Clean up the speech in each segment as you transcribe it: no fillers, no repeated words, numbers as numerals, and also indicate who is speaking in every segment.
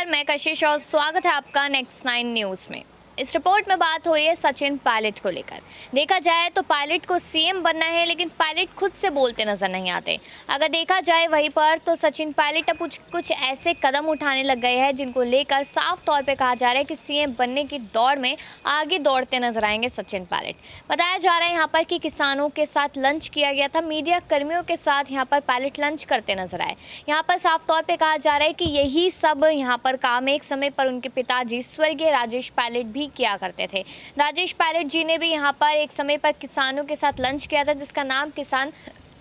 Speaker 1: मैं कशिश और स्वागत है आपका नेक्स्ट 9 न्यूज़ में। इस रिपोर्ट में बात हो रही है सचिन पायलट को लेकर। देखा जाए तो पायलट को सीएम बनना है, लेकिन पायलट खुद से बोलते नजर नहीं आते। अगर देखा जाए वहीं पर तो सचिन पायलट अब कुछ ऐसे कदम उठाने लग गए हैं जिनको लेकर साफ तौर पे कहा जा रहा है कि सीएम बनने की दौड़ में आगे दौड़ते नजर आएंगे सचिन पायलट। बताया जा रहा है यहाँ पर कि किसानों के साथ लंच किया गया था, मीडिया कर्मियों के साथ यहाँ पर पायलट लंच करते नजर आए। यहाँ पर साफ तौर पर कहा जा रहा है कि यही सब यहाँ पर काम एक समय पर उनके पिताजी स्वर्गीय राजेश पायलट भी किया करते थे। राजेश पायलट जी ने भी यहाँ पर एक समय पर किसानों के साथ लंच किया था, जिसका नाम किसान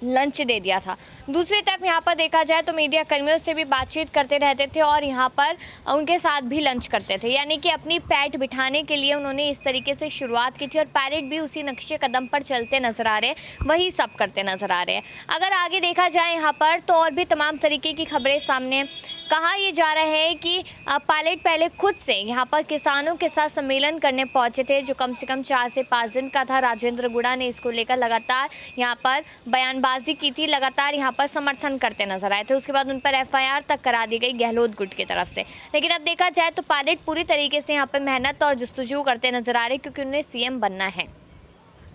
Speaker 1: लंच दे दिया था। दूसरी तरफ यहाँ पर देखा जाए तो मीडिया कर्मियों से भी बातचीत करते रहते थे और यहाँ पर उनके साथ भी लंच करते थे, यानी कि अपनी पैठ बिठाने के लिए उन्होंने इस तरीके से शुरुआत की थी और पायलट भी उसी नक्शे कदम पर चलते नजर आ रहे हैं, वही सब करते नजर आ रहे हैं। अगर आगे देखा जाए यहाँ पर तो और भी तमाम तरीके की खबरें सामने कहा यह जा रहा है कि पायलट पहले खुद से यहाँ पर किसानों के साथ सम्मेलन करने पहुंचे थे, जो कम से कम 4 से 5 दिन का था। राजेंद्र गुड़ा ने इसको लेकर लगातार यहाँ पर बयानबाजी की थी, लगातार यहाँ पर समर्थन करते नजर आए थे। उसके बाद उन पर एफआईआर तक करा दी गई गहलोत गुट की तरफ से। लेकिन अब देखा जाए तो पायलट पूरी तरीके से यहाँ पर मेहनत और जस्तुजू करते नजर आ रहे, क्योंकि उन्हें सीएम बनना है।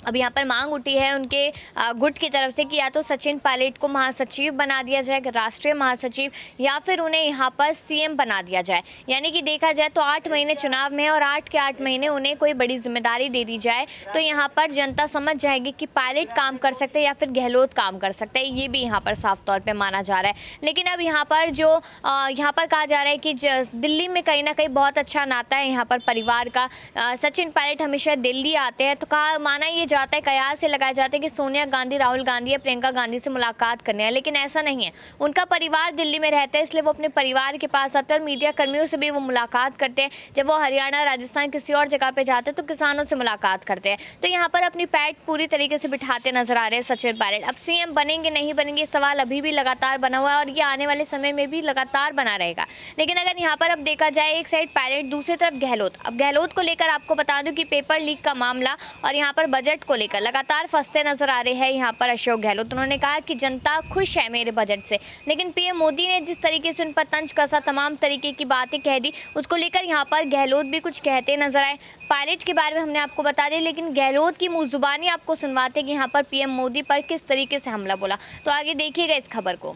Speaker 1: अब यहाँ पर मांग उठी है उनके गुट की तरफ से कि या तो सचिन पायलट को महासचिव बना दिया जाए, राष्ट्रीय महासचिव, या फिर उन्हें यहाँ पर सीएम बना दिया जाए। यानी कि देखा जाए तो 8 महीने चुनाव में और 8 के 8 महीने उन्हें कोई बड़ी जिम्मेदारी दे दी जाए तो यहाँ पर जनता समझ जाएगी कि पायलट काम कर सकते हैं या फिर गहलोत काम कर सकते हैं। ये भी यहाँ पर साफ तौर पर माना जा रहा है। लेकिन अब यहाँ पर जो यहाँ पर कहा जा रहा है कि दिल्ली में कहीं ना कहीं बहुत अच्छा नाता है यहाँ पर परिवार का। सचिन पायलट हमेशा दिल्ली आते हैं तो कहा माना ये जाता है, कयास से लगाया जाता है कि सोनिया गांधी, राहुल गांधी या प्रियंका गांधी से मुलाकात करने हैं, लेकिन ऐसा नहीं है। उनका परिवार दिल्ली में रहता है, इसलिए वो अपने परिवार के पास आते हैं और मीडिया कर्मियों से भी वो मुलाकात करते हैं। जब वो हरियाणा, राजस्थान किसी और जगह पे जाते हैं तो किसानों से मुलाकात करते हैं। तो यहाँ पर अपनी पैठ पूरी तरीके से बिठाते नजर आ रहे हैं सचिन पायलट। अब सीएम बनेंगे नहीं बनेंगे सवाल अभी भी लगातार बना हुआ है और ये आने वाले समय में भी लगातार बना रहेगा। लेकिन अगर यहाँ पर अब देखा जाए, एक साइड पायलट, दूसरी तरफ गहलोत। अब गहलोत को लेकर आपको बता दूं कि पेपर लीक का मामला और यहाँ पर बजट को लेकर लगातार फंसते नजर आ रहे हैं यहाँ पर अशोक गहलोत। उन्होंने कहा कि जनता खुश है मेरे बजट से, लेकिन पीएम मोदी ने जिस तरीके से उन पर तंज कसा, तमाम तरीके की बातें कह दी, उसको लेकर यहाँ पर गहलोत भी कुछ कहते नजर आए। पायलट के बारे में हमने आपको बता दिया, लेकिन गहलोत की मुंह जुबानी आपको सुनवाते कि यहाँ पर पीएम मोदी पर किस तरीके से हमला बोला। तो आगे देखिएगा इस खबर को।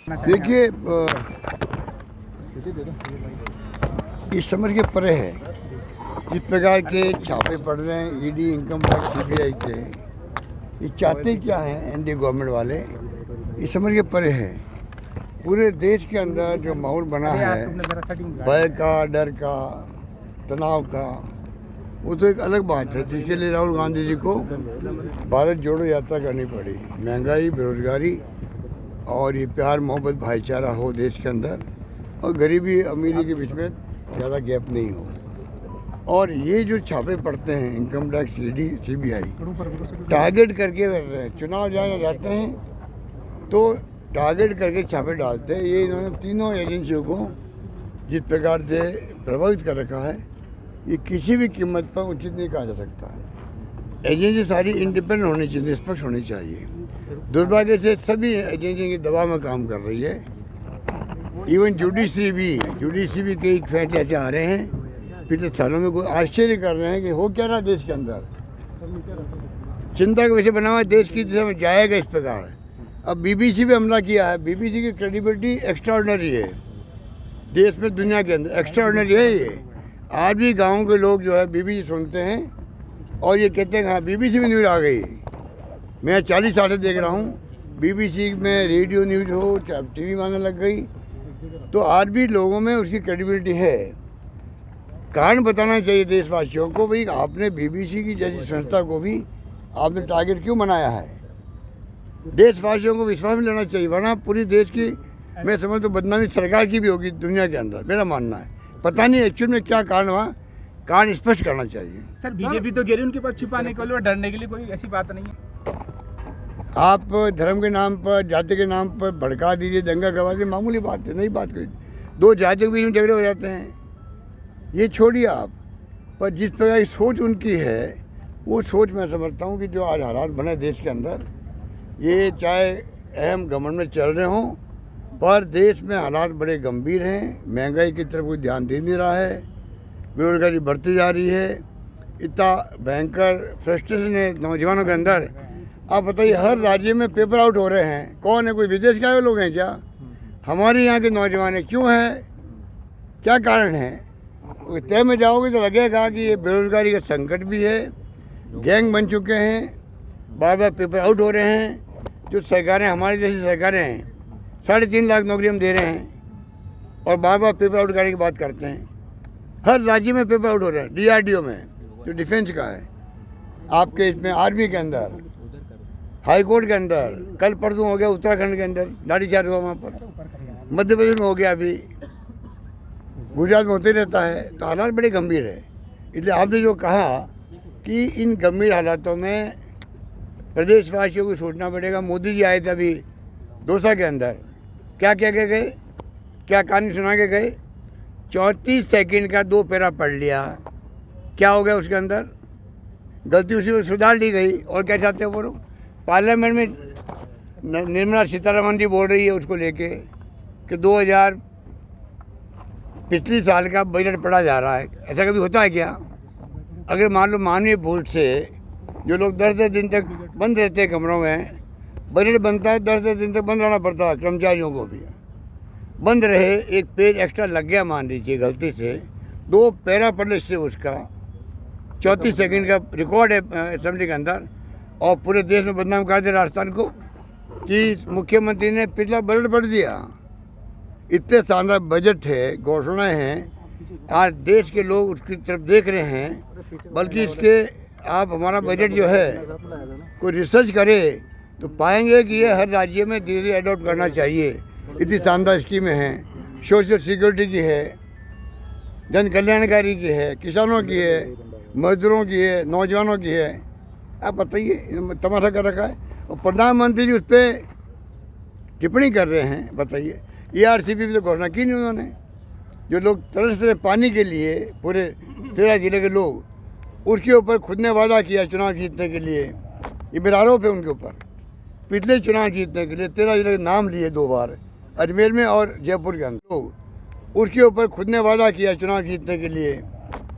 Speaker 2: देखिए, इस समझ के परे है जिस प्रकार के छापे पड़ रहे हैं ईडी, इनकम टैक्स, सीबीआई के, ये चाहते क्या हैं एनडीए गवर्नमेंट वाले, इस समझ के परे है। पूरे देश के अंदर जो माहौल बना है भय का, डर का, तनाव का, वो तो एक अलग बात है, जिसके लिए राहुल गांधी जी को भारत जोड़ो यात्रा करनी पड़ी। महंगाई, बेरोजगारी और ये प्यार, मोहब्बत, भाईचारा हो देश के अंदर, और गरीबी अमीरी के बीच में ज़्यादा गैप नहीं हो। और ये जो छापे पड़ते हैं income tax, ED, CBI, target करके कर रहे हैं। चुनाव जाते हैं तो टारगेट करके छापे डालते हैं। ये इन्होंने तीनों एजेंसियों को जिस प्रकार से प्रभावित कर रखा है, ये किसी भी कीमत पर उचित नहीं कहा जा सकता। एजेंसी सारी इंडिपेंडेंट होनी चाहिए, निष्पक्ष होनी चाहिए। दुर्भाग्य से सभी एजेंसी के दबाव में काम कर रही है। इवन जुडिशरी भी कई फैसले ऐसे आ रहे हैं पिछले सालों में, कोई आश्चर्य कर रहे हैं कि हो क्या रहा देश के अंदर। चिंता का विषय बना हुआ देश की दिशा में जाएगा इस प्रकार। अब बीबीसी पे हमला किया है। बीबीसी की क्रेडिबिलिटी एक्स्ट्राऑर्डिनरी है देश में, दुनिया के अंदर एक्स्ट्राऑर्डिनरी है ये। आज भी गाँव के लोग जो है बीबीसी सुनते हैं और ये कहते हैं हाँ बीबीसी में न्यूज़ आ गई। मैं 40 साल से देख रहा हूँ बीबीसी में रेडियो न्यूज़ हो चाहे टीवी में आने लग गई, तो आज भी लोगों में उसकी क्रेडिबिलिटी है। कारण बताना चाहिए देशवासियों को, भाई आपने बीबीसी की जैसी संस्था को भी आपने टारगेट क्यों बनाया है। देशवासियों को विश्वास में लेना चाहिए, वरना पूरी देश की मैं समझ तो बदनामी सरकार की भी होगी दुनिया के अंदर, मेरा मानना है। पता नहीं एक्चुअल में क्या कारण हुआ, कारण स्पष्ट करना चाहिए।
Speaker 3: सर बीजेपी तो कह रही उनके पास छिपाने के लिए, डरने के लिए कोई ऐसी बात नहीं है।
Speaker 2: आप धर्म के नाम पर, जाति के नाम पर भड़का दीजिए, दंगा करवा दीजिए, मामूली बात है, नई बात कोई। दो जातियों के बीच में झगड़े हो जाते हैं, ये छोड़िए आप। पर जिस प्रकार की सोच उनकी है, वो सोच मैं समझता हूँ कि जो आज हालात बने देश के अंदर, ये चाहे अहम घमंड में चल रहे हों पर देश में हालात बड़े गंभीर हैं, महंगाई की तरफ कोई ध्यान दे नहीं रहा है, बेरोजगारी बढ़ती जा रही है, इतना भयंकर फ्रस्ट्रेशन है नौजवानों के अंदर। आप बताइए, हर राज्य में पेपर आउट हो रहे हैं। कौन है, कोई विदेश के आए लोग हैं क्या? हमारे यहाँ के नौजवान है, क्यों है, क्या कारण है? तय में जाओगे तो लगेगा कि ये बेरोजगारी का संकट भी है, गैंग बन चुके हैं, बार बार पेपर आउट हो रहे हैं। जो सरकारें, हमारी जैसी सरकारें हैं, 3.5 लाख नौकरी हम दे रहे हैं और बार बार पेपर आउट करने की बात करते हैं। हर राज्य में पेपर आउट हो रहा है। DRDO में, जो डिफेंस का है, आपके इसमें आर्मी के अंदर, हाई कोर्ट के अंदर, कल परसों हो गया उत्तराखंड के अंदर लाठीचार्ज हुआ, वहाँ पर मध्य प्रदेश में हो गया, अभी गुजरात में होते रहता है। तो हालात बड़े गंभीर है। इसलिए आपने जो कहा कि इन गंभीर हालातों में प्रदेशवासियों को सोचना पड़ेगा। मोदी जी आए थे अभी दौसा के अंदर, क्या कह के गए, क्या कहानी सुना के गए? 34 सेकंड का 2 पैरा पढ़ लिया, क्या हो गया उसके अंदर? गलती उसी में सुधार ली गई। और क्या चाहते हैं वो लोग? पार्लियामेंट में निर्मला सीतारमण जी बोल रही है उसको लेके कि 2000 पिछले साल का बजट पढ़ा जा रहा है। ऐसा कभी होता है क्या? अगर मान लो मानवीय भूल से जो लोग 10-10 दिन तक बंद रहते हैं कमरों में, बजट बनता है, 10-10 दिन तक बंद रहना पड़ता है, कर्मचारियों को भी बंद रहे। एक पेज एक्स्ट्रा लग गया मान लीजिए गलती से, 2 पैरा पढ़ ले से उसका 34 सेकंड का रिकॉर्ड है असेंबली के अंदर, और पूरे देश में बदनाम कर दिया राजस्थान को कि मुख्यमंत्री ने पिछला बजट पढ़ दिया। इतने शानदार बजट है, घोषणाएं हैं, आज देश के लोग उसकी तरफ देख रहे हैं। बल्कि इसके आप हमारा बजट जो है कोई रिसर्च करे तो पाएंगे कि ये हर राज्य में धीरे धीरे अडॉप्ट करना चाहिए। इतनी शानदार स्कीमें हैं, सोशल सिक्योरिटी की है, जन कल्याणकारी की है, किसानों की है, मजदूरों की है, नौजवानों की है। आप बताइए, तमाशा कर रखा है। और प्रधानमंत्री जी उस पर टिप्पणी कर रहे हैं। बताइए, ERCP भी तो घोषणा की नहीं उन्होंने। जो लोग तरस रहे पानी के लिए, पूरे 13 जिले के लोग, उसके ऊपर खुद ने वादा किया चुनाव जीतने के लिए। ये मेरा आरोप है उनके ऊपर। पिछले चुनाव जीतने के लिए 13 जिले के नाम लिए 2 बार, अजमेर में और जयपुर के अंदर, लोग उसके ऊपर खुद ने वादा किया चुनाव जीतने के लिए।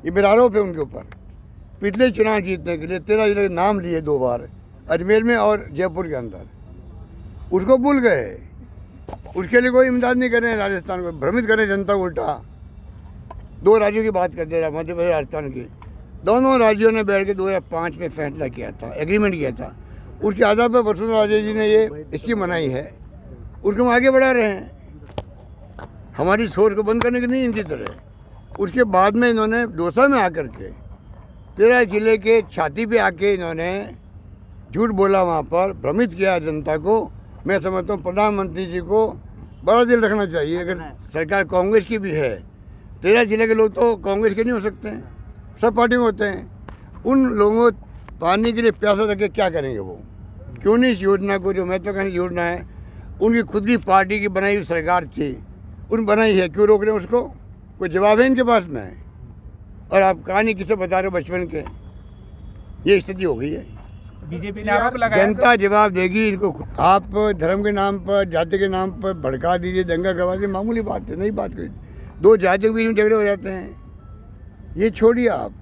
Speaker 2: ये मेरा आरोप है उनके ऊपर। पिछले चुनाव जीतने के लिए 13 जिले के नाम लिए 2 बार, अजमेर में और जयपुर के अंदर, उसको भूल गए। उसके लिए कोई इमदाद नहीं कर रहे हैं। राजस्थान को भ्रमित कर रहे हैं जनता को उल्टा। 2 राज्यों की बात कर दे रहा, मध्य प्रदेश, राजस्थान की। दोनों राज्यों ने बैठ के 2005 में फैसला किया था, एग्रीमेंट किया था। उसके आधार पर वसुंधरा राजे जी ने ये स्कीम बनाई है, उसको हम आगे बढ़ा रहे हैं। हमारी सोच को बंद करने की नहीं इनकी तरह। उसके बाद में इन्होंने दौसा में आकर के 13 जिले के छाती पे आके इन्होंने झूठ बोला, वहाँ पर भ्रमित किया जनता को। मैं समझता हूँ प्रधानमंत्री जी को बड़ा दिल रखना चाहिए। अगर सरकार कांग्रेस की भी है, 13 जिले के लोग तो कांग्रेस के नहीं हो सकते हैं, सब पार्टी में होते हैं। उन लोगों को पानी के लिए प्यासा रख के क्या करेंगे वो? क्यों नहीं इस योजना को, जो महत्वाकांक्षी योजना है, उनकी खुद की पार्टी की बनाई हुई सरकार थी, उन बनाई है, क्यों रोक रहे हैं उसको? कोई जवाब है इनके पास में? और आप कहानी किसे बता रहे हो बचपन के? ये स्थिति हो गई है।
Speaker 3: बीजेपी ने आरोप लगाया,
Speaker 2: जनता जवाब देगी इनको। आप धर्म के नाम पर, जाति के नाम पर भड़का दीजिए, दंगा करवा दीजिए, मामूली बात है, नहीं बात कोई। 2 जातियों के बीच में झगड़े हो जाते हैं, ये छोड़िए आप।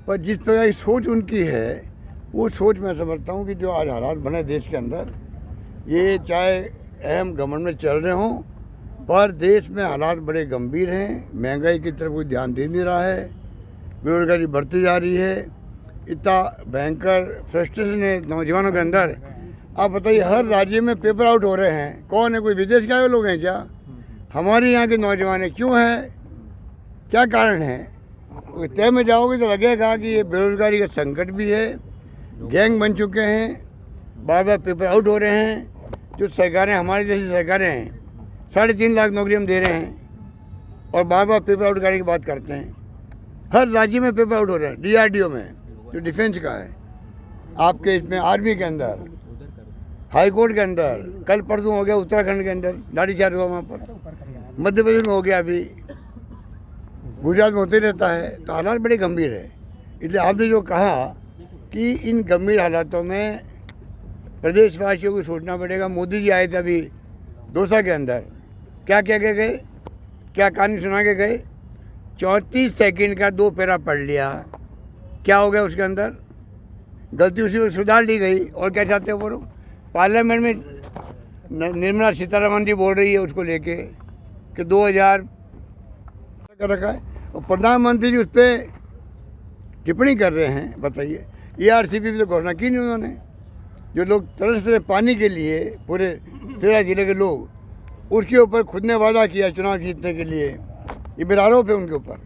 Speaker 2: पर जिस प्रकार की सोच उनकी है, वो सोच मैं समझता हूँ कि जो आज हालात बने देश के अंदर, ये चाहे अहम घमंड में चल रहे हों, पर देश में हालात बड़े गंभीर हैं। महंगाई की तरफ कोई ध्यान दे नहीं रहा है, बेरोजगारी बढ़ती जा रही है, इतना भयंकर फ्रस्ट्रेशन है नौजवानों के अंदर। आप बताइए, हर राज्य में पेपर आउट हो रहे हैं। कौन है, कोई विदेश के आए लोग हैं क्या? हमारे यहाँ के नौजवान है, क्यों है, क्या कारण है? तय में जाओगे तो लगेगा कि ये बेरोजगारी का संकट भी है, गैंग बन चुके हैं, बार बार पेपर आउट हो रहे हैं। जो सरकारें, हमारी जैसी सरकारें हैं, 3.5 लाख नौकरी हम दे रहे हैं और बार बार पेपर आउट करने की बात करते हैं। हर राज्य में पेपर आउट हो रहा है। DRDO में, जो डिफेंस का है, आपके इसमें आर्मी के अंदर, हाई कोर्ट के अंदर, कल परसों हो गया उत्तराखंड के अंदर लाठीचार्ज हुआ, वहाँ पर मध्य प्रदेश में हो गया, अभी गुजरात में होते रहता है। तो हालात बड़े गंभीर है। इसलिए आपने जो कहा कि इन गंभीर हालातों में प्रदेशवासियों को सोचना पड़ेगा। मोदी जी आए थे अभी दौसा के अंदर, क्या कह के गए, क्या कहानी सुना के गए? 34 सेकंड का 2 पैरा पढ़ लिया, क्या हो गया उसके अंदर? गलती उसी में सुधार ली गई। और क्या चाहते हैं वो लोग? पार्लियामेंट में निर्मला सीतारमण जी बोल रही है उसको लेके कि 2000 कर रखा है, और प्रधानमंत्री जी उस पर टिप्पणी कर रहे हैं। बताइए, ARCP भी तो घोषणा की नहीं उन्होंने। जो लोग तरस रहे पानी के लिए, पूरे 13 जिले के लोग, उसके ऊपर खुद ने वादा किया चुनाव जीतने के लिए। ये मेरा आरोप है उनके ऊपर।